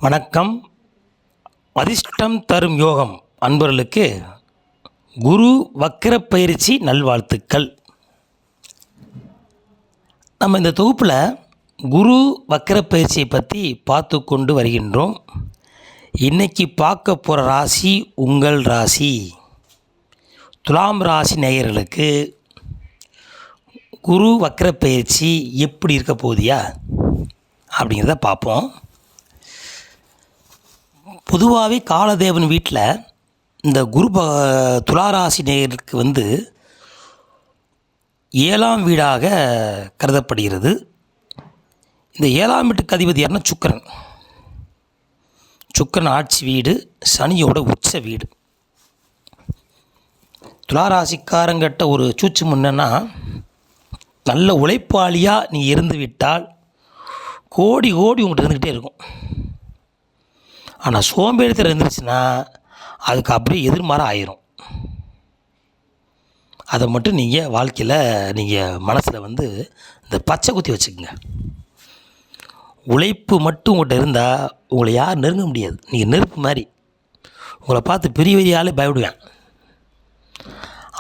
வணக்கம். அதிர்ஷ்டம் தரும் யோகம் அன்பர்களுக்கு குரு வக்கிர பயிற்சி நல்வாழ்த்துக்கள். நம்ம இந்த தொகுப்பில் குரு வக்கிர பயிற்சியை பற்றி பார்த்து கொண்டு வருகின்றோம். இன்றைக்கி பார்க்க போகிற ராசி உங்கள் ராசி துலாம் ராசி நேயர்களுக்கு குரு வக்கிர பயிற்சி எப்படி இருக்க போகுதியா அப்படிங்கிறத பார்ப்போம். பொதுவாகவே காலதேவன் வீட்டில் இந்த துளாராசி நேயருக்கு 7ஆம் வீடாக கருதப்படுகிறது. இந்த 7ஆம் வீட்டுக்கு அதிபதி யாருன்னா சுக்கிரன் ஆட்சி வீடு, சனியோட உச்ச வீடு. துளாராசிக்காரங்கிட்ட ஒரு சூட்சம் என்னன்னா, நல்ல உழைப்பாளியாக நீ இருந்து விட்டால் கோடி உங்கள்கிட்ட இருந்துக்கிட்டே இருக்கும். ஆனால் சோம்பேறித்தனம் இருந்துச்சுன்னா அதுக்கு அப்படியே எதிர்மாறாக ஆயிரும். அதை மட்டும் நீங்கள் வாழ்க்கையில் நீங்கள் மனசில் இந்த பச்சை குத்தி வச்சுக்கோங்க. உழைப்பு மட்டும் உங்கள்கிட்ட இருந்தால் உங்களை யாரும் நெருங்க முடியாது. நீங்கள் நெருப்பு மாதிரி, உங்களை பார்த்து பெரிய ஆளே பயப்படுவேன்.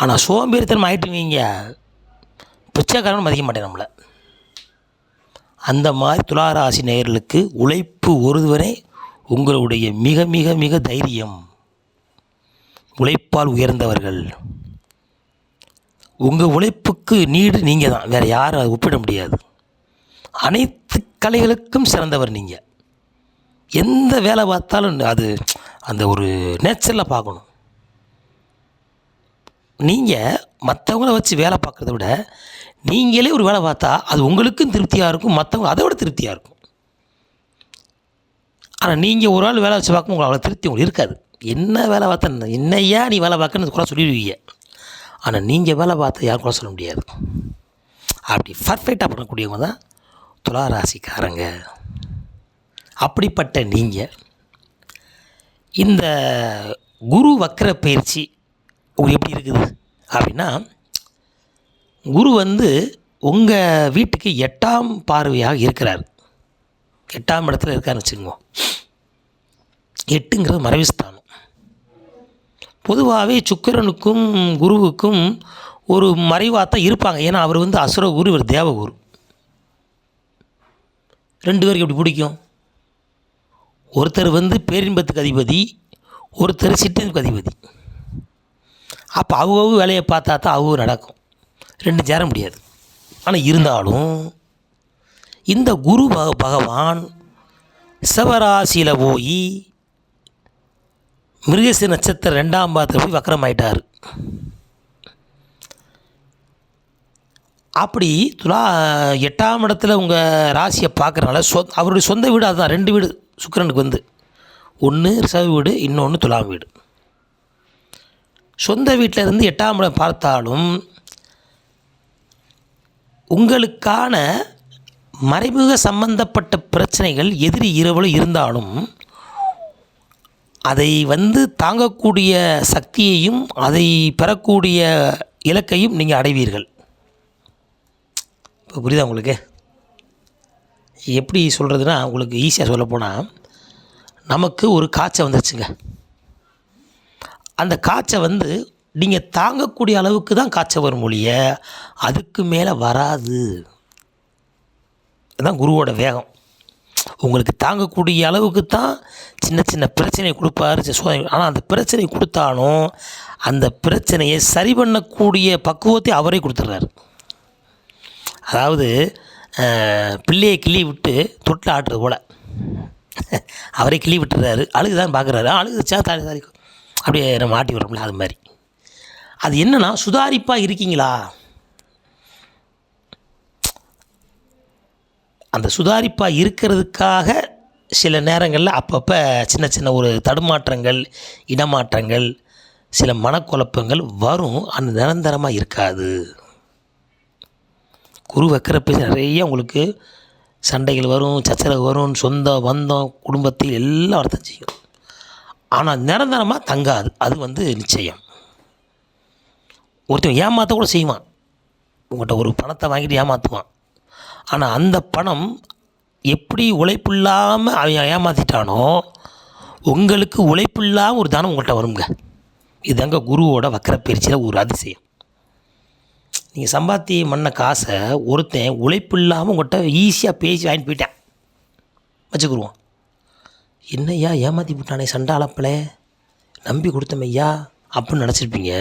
ஆனால் சோம்பேறித்தனம் ஆகிட்டுவீங்க, பிச்சைக்காரன் மதிக்க மாட்டேன் நம்மளை. அந்த மாதிரி துளாராசி நேயர்களுக்கு உழைப்பு ஒருவரை உங்களுடைய மிக மிக மிக தைரியம். உழைப்பால் உயர்ந்தவர்கள். உங்கள் உழைப்புக்கு நீடு நீங்கள் தான், வேறு யாரும் அதை ஒப்பிட முடியாது. அனைத்து கலைகளுக்கும் சிறந்தவர் நீங்கள். எந்த வேலை பார்த்தாலும் அது அந்த ஒரு நேச்சரில் பார்க்கணும். நீங்கள் மற்றவங்கள வச்சு வேலை பார்க்குறத விட நீங்களே ஒரு வேலை பார்த்தா அது உங்களுக்கும் திருப்தியாக இருக்கும், மற்றவங்க அதை விட திருப்தியாக இருக்கும். ஆனால் நீங்கள் ஒரு ஆள் வேலை வச்சு பார்க்கும் உங்களுக்கு அவ்வளோ திருப்தி உங்களுக்கு இருக்காது. என்ன வேலை பார்த்தா என்னையா நீ வேலை பார்க்கன்னு கூட சொல்லிடுவீங்க. ஆனால் நீங்கள் வேலை பார்த்தா யாரும் கூட சொல்ல முடியாது. அப்படி பர்ஃபெக்டாக பண்ணக்கூடியவங்க தான் துளாராசிக்காரங்க. அப்படிப்பட்ட நீங்கள் இந்த குரு வக்கிர பயிற்சி உங்களுக்கு எப்படி இருக்குது அப்படின்னா, குரு உங்கள் வீட்டுக்கு 8ஆம் பார்வையாக இருக்கிறார். 8ஆம் இடத்துல இருக்காருன்னு வச்சுக்கோங்க. 8ங்கிறது மறைவுஸ்தானம். பொதுவாகவே சுக்கிரனுக்கும் குருவுக்கும் ஒரு மறைவாக தான் இருப்பாங்க. ஏன்னா அவர் அசுர குரு, இவர் தேவகுரு. 2 பேருக்கு எப்படி பிடிக்கும்? ஒருத்தர் பேரின்பத்துக்கு அதிபதி, ஒருத்தர் சிற்றின்பத்துக்கு அதிபதி. அப்போ அவங்க வேலையை பார்த்தா தான் அவங்க நடக்கும். 2 சேர முடியாது. ஆனால் இருந்தாலும் இந்த குரு பகவான் சிவராசியில் போய் மிருகசீரிஷ நட்சத்திரம் 2ஆம் பாதத்தில் போய் வக்கரமாயிட்டார். அப்படி 8ஆம் இடத்துல உங்கள் ராசியை பார்க்குறனால அவருடைய சொந்த வீடு அதுதான். 2 வீடு சுக்கிரனுக்கு ஒன்று ரிஷப வீடு, இன்னொன்று துலாம் வீடு. சொந்த வீட்டில் இருந்து 8ஆம் இடம் பார்த்தாலும் உங்களுக்கான மறைமுக சம்பந்தப்பட்ட பிரச்சனைகள் எதிரி இரவில் இருந்தாலும் அதை தாங்கக்கூடிய சக்தியையும் அதை பெறக்கூடிய இலக்கையும் நீங்கள் அடைவீர்கள். இப்போ புரியுதா உங்களுக்கு? எப்படி சொல்கிறதுனா, உங்களுக்கு ஈஸியாக சொல்லப்போனால், நமக்கு ஒரு காய்ச்சல் வந்துருச்சுங்க. அந்த காய்ச்சல் நீங்கள் தாங்கக்கூடிய அளவுக்கு தான் காய்ச்சல் வரும் ஒழிய அதுக்கு மேலே வராது. அதுதான் குருவோட வேகம். உங்களுக்கு தாங்கக்கூடிய அளவுக்கு தான் சின்ன பிரச்சனை கொடுப்பாரு. ஆனால் அந்த பிரச்சனை கொடுத்தாலும் அந்த பிரச்சனையை சரி பண்ணக்கூடிய பக்குவத்தை அவரே கொடுத்துட்றாரு. அதாவது பிள்ளையை கிள்ளி விட்டு தொட்டில் ஆட்டுறது போல் அவரே கிள்ளி விட்டுறாரு. அழுகுதான் பார்க்குறாரு. அழுகுச்சா தாரி அப்படியே நம்ம மாட்டி விடுறோம்ல, அது மாதிரி. அது என்னென்னா, சுதாரிப்பாக இருக்கீங்களா? அந்த சுதாரிப்பாக இருக்கிறதுக்காக சில நேரங்களில் அப்பப்போ சின்ன ஒரு தடுமாற்றங்கள், இடமாற்றங்கள், சில மனக்குழப்பங்கள் வரும். அந்த நிரந்தரமாக இருக்காது. குரு வைக்கிறப்ப நிறைய உங்களுக்கு சண்டைகள் வரும், சச்சரவு வரும், சொந்த பந்தம் குடும்பத்தில் எல்லாம் வரத்தான் செய்யும். ஆனால் நிரந்தரமாக தங்காது. அது நிச்சயம். ஒருத்தன் ஏமாற்ற கூட செய்வான். உங்கள்கிட்ட ஒரு பணத்தை வாங்கிட்டு ஏமாற்றுவான். ஆனால் அந்த பணம் எப்படி உழைப்பில்லாமல் அவன் ஏமாற்றிட்டானோ உங்களுக்கு உழைப்பில்லாமல் ஒரு தானம் உங்கள்கிட்ட வருங்க. இதுதாங்க குருவோட வக்கர பயிற்சியில் ஒரு அதிசயம். நீங்கள் சம்பாத்தியம் பண்ண காசை ஒருத்தன் உழைப்பு இல்லாமல் உங்கள்கிட்ட ஈஸியாக பேசி வாங்கிட்டு போயிட்டேன் வச்சுக்கிடுவோம். என்னய்யா ஏமாற்றி விட்டானே சண்டாளப்பலே, நம்பி கொடுத்தமையா அப்படின்னு நினச்சிருப்பீங்க.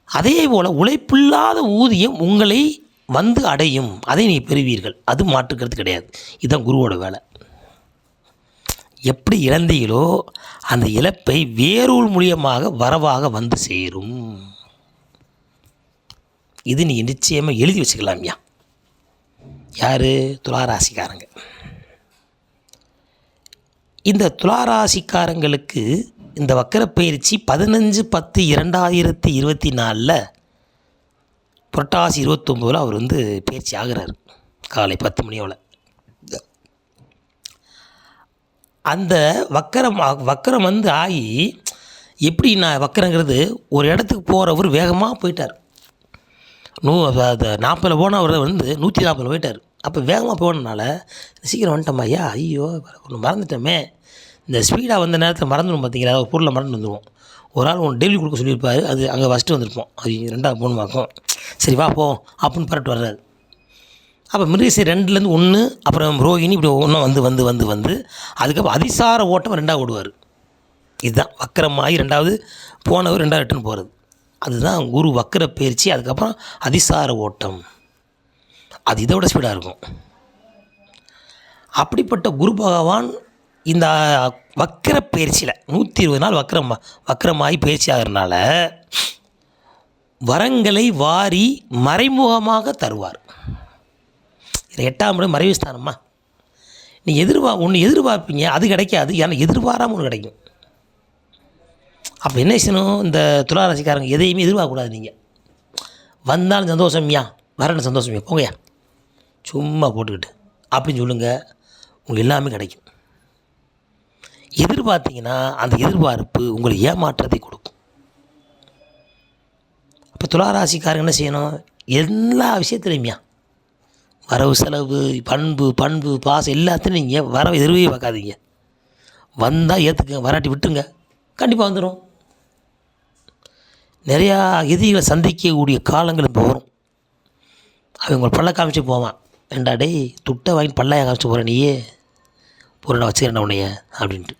அதே போல் உழைப்பில்லாத ஊதியம் உங்களை வந்து அடையும், அதை நீங்கள் பெறுவீர்கள். அது மாற்றுக்கிறது கிடையாது. இதுதான் குருவோட வேலை. எப்படி இழந்தீங்களோ அந்த இழப்பை வேறொரு மூலியமாக வரவாக வந்து சேரும். இது நீங்கள் நிச்சயமாக எழுதி வச்சுக்கலாம்யா. யார்? துளாராசிக்காரங்க. இந்த துளாராசிக்காரங்களுக்கு இந்த வக்கரப்பயிற்சி 15/10/2024 புரட்டாசி 29 அவர் வந்து பயிற்சி ஆகிறார் காலை 10 மணி போல். அந்த வக்கரம் வந்து ஆகி எப்படி நான் வக்கரங்கிறது ஒரு இடத்துக்கு போகிறவர் வேகமாக போயிட்டார். 40 போனால் அவர் வந்து 140 போயிட்டார். அப்போ வேகமாக போனதுனால சீக்கிரம் வந்துட்டோம்மா ஐயா, ஐயோ ஒன்று மறந்துட்டோமே. இந்த ஸ்பீடாக வந்த நேரத்தில் மறந்துடும் பார்த்தீங்களா, ஒரு பொருளை மறந்து வந்துடுவோம். ஒரு ஆள் ஒன்று டெலிவரி கொடுக்க சொல்லியிருப்பார், அது அங்கே ஃபஸ்ட்டு வந்திருப்போம், அது 2வது 3 சரி வா போவோம் அப்படின்னு பரட்டு வர்றாரு. அப்போ மிருகசி 2லேருந்து 1, அப்புறம் ரோஹிணி இப்படி ஒன்றும் வந்து அதுக்கப்புறம் அதிசார ஓட்டம் 2வது ஓடுவார். இதுதான் வக்கரமாகி 2வது போனவர் 2வது ரிட்டன் போகிறது. அதுதான் குரு வக்கர பயிற்சி. அதுக்கப்புறம் அதிசார ஓட்டம், அது இதை விட ஸ்பீடாக இருக்கும். அப்படிப்பட்ட குரு பகவான் இந்த வக்கர பயிற்சியில் 120 நாள் வக்கரமாகி பயிற்சி ஆகிறதுனால வரங்களை வாரி மறைமுகமாக தருவார். 8ஆம் இடம் மறைவு ஸ்தானம்மா. நீங்கள் ஒன்று எதிர்பார்ப்பீங்க, அது கிடைக்காது. ஏன்னா எதிர்பாராமல் ஒன்று கிடைக்கும். அப்போ என்ன செய்யணும்? இந்த துளாராசிக்காரங்க எதையுமே எதிர்பார்க்கக்கூடாது. நீங்கள் வந்தாலும் சந்தோஷம்யா, வரணும் சந்தோஷம்யா, போங்கய்யா சும்மா போட்டுக்கிட்டு அப்படின்னு சொல்லுங்கள், உங்களுக்கு எல்லாமே கிடைக்கும். எதிர்பார்த்தீங்கன்னா அந்த எதிர்பார்ப்பு உங்களை ஏமாற்றத்தை கொடுக்கும். அப்போ துளாராசிக்காரங்க என்ன செய்யணும்? எல்லா விஷயத்துலையும்யா வரவு செலவு பண்பு பாசம் எல்லாத்துலையும் நீங்கள் வரவு எதிர்வே பார்க்காதீங்க. வந்தால் ஏற்றுக்குங்க, வராட்டி விட்டுருங்க, கண்டிப்பாக வந்துடும். நிறையா எதிரிகளை சந்திக்கக்கூடிய காலங்கள் இப்போ வரும். அவன் உங்களை பல்ல காமிச்சு போவான். ஏண்டா டேய் துட்டை வாங்கி பல்லையை காமிச்சு போகிறேன், நீயே பொருளை வச்சுக்கிறேன் உன்னைய அப்படின்ட்டு.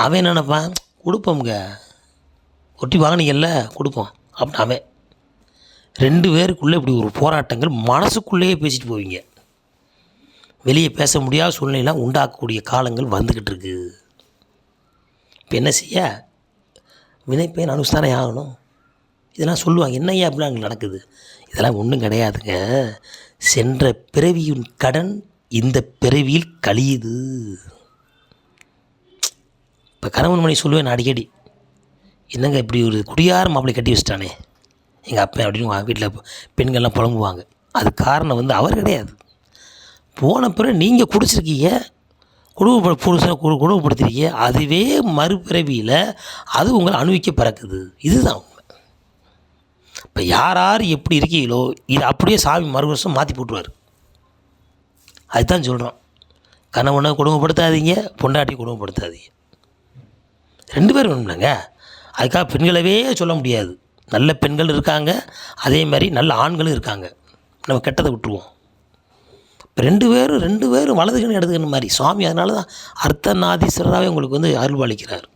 அவன் என்ன நினைப்பான்? கொடுப்போம்ங்க, ஒட்டி வாங்கினீங்கல்ல கொடுப்போம் அப்படின்னு. அவன் 2 பேருக்குள்ளே இப்படி ஒரு போராட்டங்கள் மனசுக்குள்ளேயே பேசிட்டு போவீங்க. வெளியே பேச முடியாத சூழ்நிலையெல்லாம் உண்டாக்கக்கூடிய காலங்கள் வந்துக்கிட்டு இருக்கு. இப்போ என்ன செய்ய? வினைப்பயன் அனுஷ்டானே ஆகணும். இதெல்லாம் சொல்லுவாங்க, என்னையா அப்படிலாம் நடக்குது? இதெல்லாம் ஒன்றும் கிடையாதுங்க. சென்ற பிறவியின் கடன் இந்த பிறவியில் கழியுது. இப்போ கணவன் மணி சொல்லுவேன் அடிக்கடி, என்னங்க இப்படி ஒரு குடியார மாப்பிள்ளை கட்டி வச்சிட்டானே எங்கள் அப்பா அப்படின்னு வீட்டில் பெண்கள்லாம் புலம்புவாங்க. அது காரணம் வந்து அவர் கிடையாது. போன பிறகு நீங்கள் குடிச்சிருக்கீங்க, குடும்பப்படுத்திருக்கீங்க, அதுவே மறுபிறவியில் அது உங்களை அனுபவிக்க பிறக்குது. இதுதான் உண்மை. இப்போ யார் எப்படி இருக்கீங்களோ இது அப்படியே சாமி மறு வருஷம் மாற்றி போட்டுருவார். அதுதான் சொல்கிறோம், கணவனை குடும்பப்படுத்தாதீங்க, பொண்டாட்டி குடும்பப்படுத்தாதீங்க. 2 பேரும் வேணும்லங்க. அதுக்காக பெண்களவே சொல்ல முடியாது. நல்ல பெண்கள் இருக்காங்க, அதே மாதிரி நல்ல ஆண்களும் இருக்காங்க. நம்ம கெட்டதை விட்டுருவோம். இப்போ 2 பேரும் வலதுகன்னு இடதுகன்னு மாதிரி சுவாமி. அதனால தான் அர்த்தநாதீஸ்வரராகவே உங்களுக்கு வந்து அருள்பாலிக்கிறார்.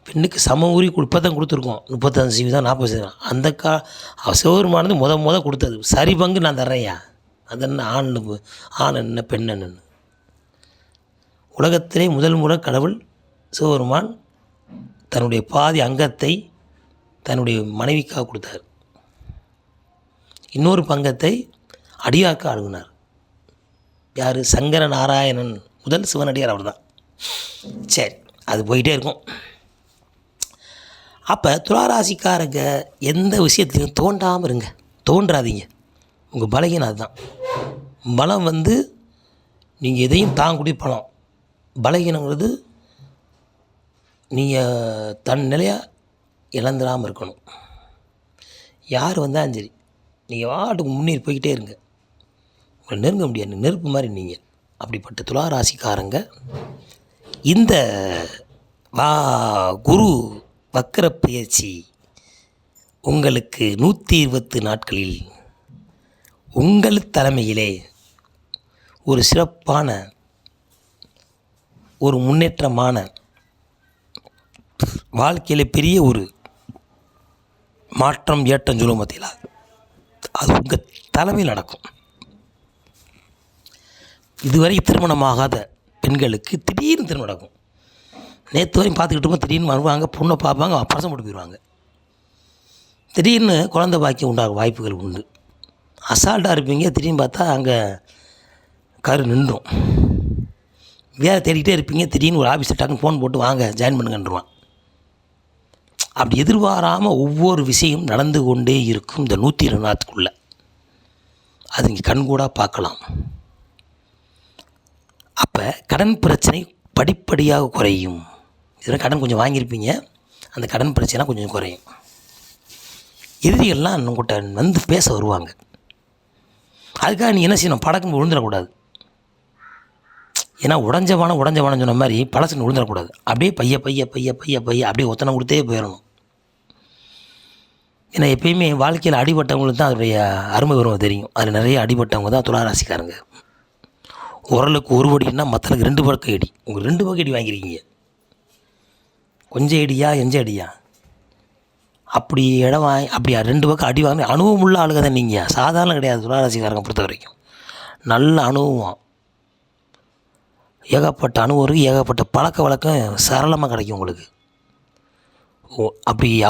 பெண்ணுக்கு சம உரி இப்போ தான் கொடுத்துருக்கோம். 35% 40%. அந்த சிவபெருமானது முத கொடுத்தது சரி பங்கு நான் தர்றேன்யா. அது என்ன ஆண் என்ன பெண் என்னன்னு. உலகத்திலே முதல் முறை கடவுள் சிவபெருமான் தன்னுடைய பாதி அங்கத்தை தன்னுடைய மனைவிக்காக கொடுத்தார். இன்னொரு பங்கத்தை அடியாக்க அணுகுனார். யார்? சங்கர நாராயணன் முதல் சிவனடியார் அவர் தான். சரி, அது போயிட்டே இருக்கும். அப்போ துளாராசிக்காரங்க எந்த விஷயத்துலையும் தோண்டாமல் இருங்க, தோன்றாதீங்க. உங்கள் பலகீனம் அதுதான். பலம் வந்து நீங்கள் எதையும் தாங்கக்கூடிய பலம். பலகீனங்கிறது நீங்கள் தன் நிலையாக இழந்துடாமல் இருக்கணும். யார் வந்தாலும் சரி, நீங்கள் வாட்டுக்கு முன்னேறி போய்கிட்டே இருங்க. உங்களை நெருங்க முடியாது, நெருப்பு மாதிரி நீங்கள். அப்படிப்பட்ட துலா ராசிக்காரங்க இந்த குரு வக்கர பயிற்சி உங்களுக்கு 120 நாட்களில் உங்கள் தலைமையிலே ஒரு சிறப்பான ஒரு முன்னேற்றமான வாழ்க்கையில் பெரிய ஒரு மாற்றம் ஏற்றம் சொல்லும் மத்தியில் அது உங்கள் தலைமையில் நடக்கும். இதுவரை திருமணமாகாத பெண்களுக்கு திடீர்னு திருமணம் நடக்கும். நேற்று வரையும் பார்த்துக்கிட்டு இருப்போம், திடீர்னு வருவாங்க, பொண்ணை பார்ப்பாங்க, பரசம் போட்டு போயிடுவாங்க. திடீர்னு குழந்தை பாக்கியம் உண்டாக வாய்ப்புகள் உண்டு. அசால்ட்டாக இருப்பீங்க, திடீர்னு பார்த்தா அங்கே கரு நின்றும். வேலை தேடிக்கிட்டே இருப்பீங்க, திடீர்னு ஒரு ஆஃபீஸில் டக்குன்னு ஃபோன் போட்டு வாங்க ஜாயின் பண்ணுங்கன்றான். அப்படி எதிர்பாராமல் ஒவ்வொரு விஷயம் நடந்து கொண்டே இருக்கும் இந்த 120 நாளுக்குள்ளே. அது நீங்கள் கண்கூடாக பார்க்கலாம். அப்போ கடன் பிரச்சனை படிப்படியாக குறையும். இதில் கடன் கொஞ்சம் வாங்கியிருப்பீங்க, அந்த கடன் பிரச்சனை கொஞ்சம் குறையும். எதிரிகள்லாம் உங்கள்கிட்ட வந்து பேச வருவாங்க. அதுக்காக நீ என்ன செய்யணும், படக்குன்னு விழுந்துடக்கூடாது. ஏன்னா உடஞ்சவானம் சொன்ன மாதிரி பழசுன்னு விழுந்துடக்கூடாது. அப்படியே பைய அப்படியே ஒத்தனை கொடுத்தே போயிடணும். ஏன்னா எப்பயுமே வாழ்க்கையில் அடிபட்டவங்களுக்கு தான் அதனுடைய அருமை வரும் தெரியும். அதில் நிறைய அடிபட்டவங்க தான் துளாராசிக்காரங்க. உரலுக்கு ஒரு வடின்னா மற்றனுக்கு 2 பக்கம் அடி. உங்களுக்கு 2 பக்கம் அடி வாங்கியிருக்கீங்க. கொஞ்சம் அடியா எஞ்ச அடியா அப்படி இடம் அப்படி 2 பக்கம் அடி வாங்க அனுபவம் உள்ள ஆளுங்க தான் நீங்கள். சாதாரண கிடையாது துளாராசிக்காரங்க பொறுத்த வரைக்கும். நல்ல அனுபவம், ஏகப்பட்ட அனுபவம் இருக்குது, ஏகப்பட்ட பழக்க வழக்கம் சரளமாக கிடைக்கும் உங்களுக்கு.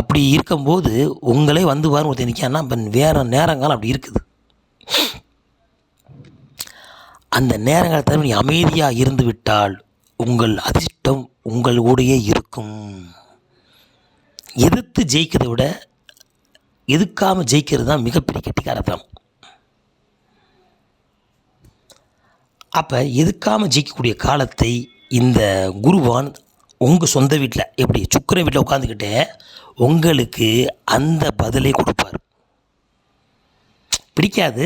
அப்படி இருக்கும்போது உங்களே வந்து பாருங்க ஒருத்தர் நிற்கான்னா இப்போ வேறு நேரங்கள் அப்படி இருக்குது. அந்த நேரங்கள் நீ அமைதியாக இருந்து விட்டால் உங்கள் அதிர்ஷ்டம் உங்களுடைய இருக்கும். எதிர்த்து ஜெயிக்கிறதை விட எதுக்காமல் ஜெயிக்கிறது தான் மிகப்பெரிய கெட்டிக்காரத்தனம். அப்போ எதுக்காமல் ஜெயிக்கக்கூடிய காலத்தை இந்த குருவான் உங்கள் சொந்த வீட்டில் எப்படி சுக்கிரன் வீட்டில் உட்காந்துக்கிட்டே உங்களுக்கு அந்த பதிலை கொடுப்பார். பிடிக்காது,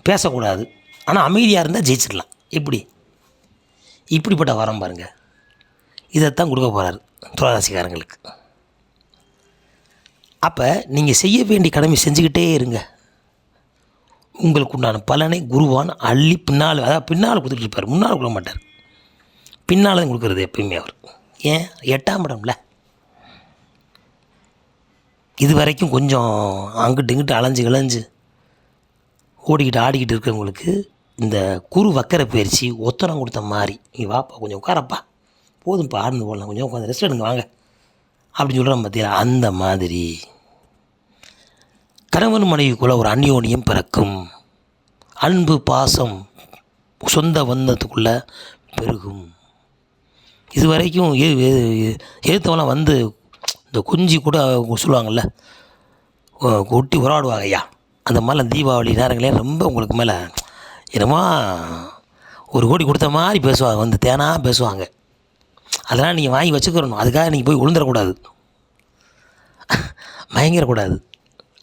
பேசக்கூடாது, ஆனால் அமைதியாக இருந்தால் ஜெயிச்சிடலாம். இப்படிப்பட்ட வரம் பாருங்கள். இதைத்தான் கொடுக்க போகிறார் துளாராசிக்காரங்களுக்கு. அப்போ நீங்கள் செய்ய வேண்டிய கடமை செஞ்சுக்கிட்டே இருங்க. உங்களுக்கு உண்டான பலனை குருவான் அள்ளி பின்னால் கொடுத்துட்டு இருப்பார். முன்னால் கொடுக்க மாட்டார், பின்னால் தான் கொடுக்குறது எப்பயுமே அவர். ஏன் 8ஆம் இடம்ல. இது வரைக்கும் கொஞ்சம் அங்கிட்டு இங்கிட்டு அலைஞ்சு ஓடிக்கிட்டு ஆடிக்கிட்டு இருக்கிறவங்களுக்கு இந்த குரு வக்கர பயிற்சி ஒத்தனம் கொடுத்த மாதிரி, நீ வாப்பா கொஞ்சம் உட்காரப்பா, போதும்ப்பா ஆடுந்து போடலாம், கொஞ்சம் உட்காந்து ரெஸ்ட் எடுங்க வாங்க அப்படின்னு சொல்கிறோம் பார்த்தீங்களா. அந்த மாதிரி கணவன் மனைவிக்குள்ளே ஒரு அந்யோன்யம் பிறக்கும். அன்பு பாசம் சொந்த பந்தத்துக்குள்ளே பெருகும். இது வரைக்கும் எழுத்தவெல்லாம் வந்து இந்த குஞ்சு கூட சொல்லுவாங்கள்ல, கொட்டி உராடுவாங்க ஐயா, அந்த மாதிரிலாம் தீபாவளி நேரங்களே ரொம்ப உங்களுக்கு மேலே என்னமோ 1 கோடி கொடுத்த மாதிரி பேசுவாங்க, வந்து தேனாக பேசுவாங்க. அதெல்லாம் நீங்கள் வாங்கி வச்சுக்கிறணும். அதுக்காக நீங்கள் போய் விழுந்துடக்கூடாது, மயங்கிடக்கூடாது.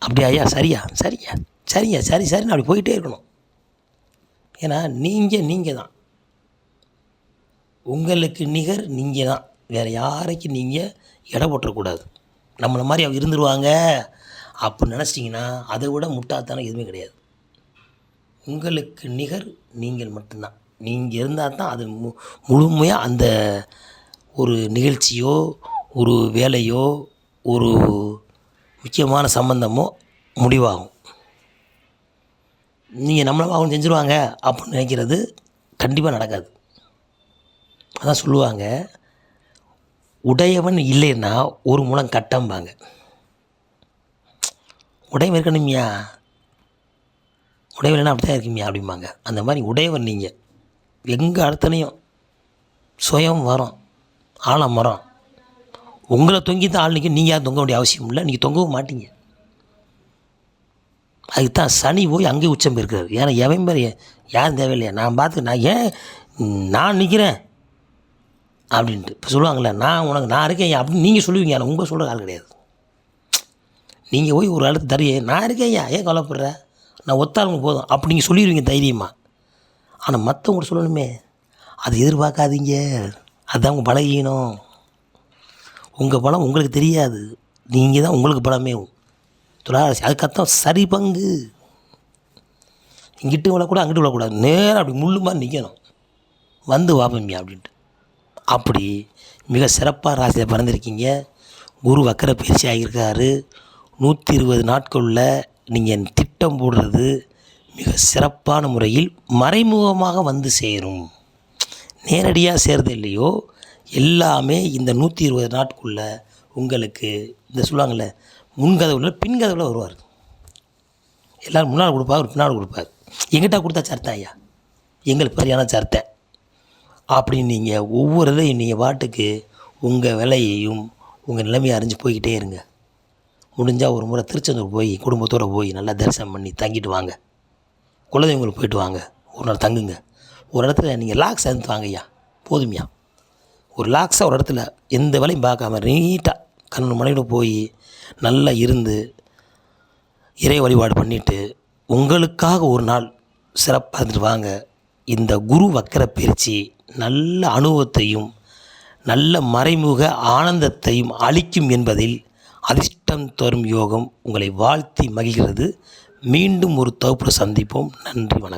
அப்படியா ஐயா, சரியா சரியா சரிங்க சரி சரின்னு அப்படி போயிட்டே இருக்கணும். ஏன்னா நீங்கள் தான், உங்களுக்கு நிகர் நீங்கள் தான். வேறு யாரைக்கும் நீங்கள் எடை போட்டுறக்கூடாது. நம்மளை மாதிரி அவங்க இருந்துருவாங்க அப்படின்னு நினச்சிட்டிங்கன்னா அதை விட முட்டாள்தனம் எதுவுமே கிடையாது. உங்களுக்கு நிகர் நீங்கள் மட்டும்தான். நீங்கள் இருந்தால் தான் அது முழுமையாக அந்த ஒரு நிகழ்ச்சியோ ஒரு வேலையோ ஒரு முக்கியமான சம்பந்தமோ முடிவாகும். நீங்கள் நம்மளை அவங்க செஞ்சுருவாங்க அப்படின்னு நினைக்கிறது கண்டிப்பாக நடக்காது. அதான் சொல்லுவாங்க, உடையவன் இல்லைன்னா ஒரு முழம் கட்டம்பாங்க. உடையவன் இருக்கணுமியா, உடையவன் அப்படி தான் இருக்குமியா அப்படிம்பாங்க. அந்த மாதிரி உடையவன் நீங்கள் எங்கே அடுத்தனையும் சுயம் வரும் ஆலமரம். உங்களை தொங்கி தான் ஆள் நிற்கும். நீங்கள் யாரும் தொங்க வேண்டிய அவசியம் இல்லை, நீங்கள் தொங்கவும் மாட்டீங்க. அதுக்கு தான் சனி போய் அங்கேயே உச்சம் போயிருக்கிறார். ஏன்னா எவன் பேர் யாரும் தேவையில்லையா, நான் பார்த்து நான் நிற்கிறேன் அப்படின்ட்டு இப்போ சொல்லுவாங்கள்ல, நான் இருக்கேன் அப்படின்னு நீங்கள் சொல்லுவீங்க. ஆனால் உங்கள் சொல்கிற ஆள் கிடையாது. நீங்கள் போய் ஒரு இடத்து தரையே நான் இருக்கேன் ஏன் கவலைப்படுற, நான் ஒத்தாளுங்க போதும் அப்படி நீங்கள் சொல்லிடுவீங்க தைரியமாக. ஆனால் மற்றவங்க சொல்லணுமே, அது எதிர்பார்க்காதீங்க. அதுதான் உங்கள் பலகீனம். உங்கள் பலம் உங்களுக்கு தெரியாது. நீங்கள் தான் உங்களுக்கு பலமே. துளாராசி அதுக்கத்தான் சரி பங்கு. இங்கிட்டு விழக்கூடாது, அங்கிட்டு விழக்கூடாது, நேராக அப்படி முள்ளு மாதிரி நிற்கணும். வந்து வாப்பமியா அப்படின்ட்டு. அப்படி மிக சிறப்பாக ராசியில் பிறந்திருக்கீங்க. குரு வக்கர பயிற்சி ஆகியிருக்காரு. 120 நாட்களில் நீங்கள் திட்டம் போடுறது மிக சிறப்பான முறையில் மறைமுகமாக வந்து சேரும். நேரடியாக சேர்றது இல்லையோ, எல்லாமே இந்த 120 நாட்குள்ளே உங்களுக்கு இந்த சொல்லுவாங்கள்ல, முன்கதவுல பின்கதவுல வருவார். எல்லோரும் முன்னால் கொடுப்பார், ஒரு பின்னால் கொடுப்பார். எங்கிட்ட கொடுத்தா சர்த்தம் ஐயா, எங்களுக்கு சரியான சர்த்தை அப்படின்னு நீங்கள் ஒவ்வொரு இதையும் நீங்கள் பாட்டுக்கு உங்கள் விலையையும் உங்கள் நிலைமையை அறிஞ்சு போய்கிட்டே இருங்க. முடிஞ்சால் ஒரு முறை திருச்செந்தூர் போய் குடும்பத்தோடு போய் நல்லா தரிசனம் பண்ணி தங்கிட்டு வாங்க. குலதெய்வங்களுக்கு போயிட்டு வாங்க, ஒரு நாள் தங்குங்க. ஒரு இடத்துல நீங்கள் லாக்ஸ் எடுத்து வாங்க ஐயா, போதுமையா. ஒரு லாக்ஸாக ஒரு இடத்துல எந்த வேலையும் பார்க்காம நீட்டாக கண்ணு மனைவிட போய் நல்லா இருந்து இறை வழிபாடு பண்ணிவிட்டு உங்களுக்காக ஒரு நாள் சிறப்பாக இருந்துட்டு வாங்க. இந்த குரு வக்கர பயிற்சி நல்ல அனுபவத்தையும் நல்ல மறைமுக ஆனந்தத்தையும் அளிக்கும் என்பதில் அதிர்ஷ்டம் தரும் யோகம் உங்களை வாழ்த்தி மகிழ்கிறது. மீண்டும் ஒரு தொகுப்பில் சந்திப்போம். நன்றி, வணக்கம்.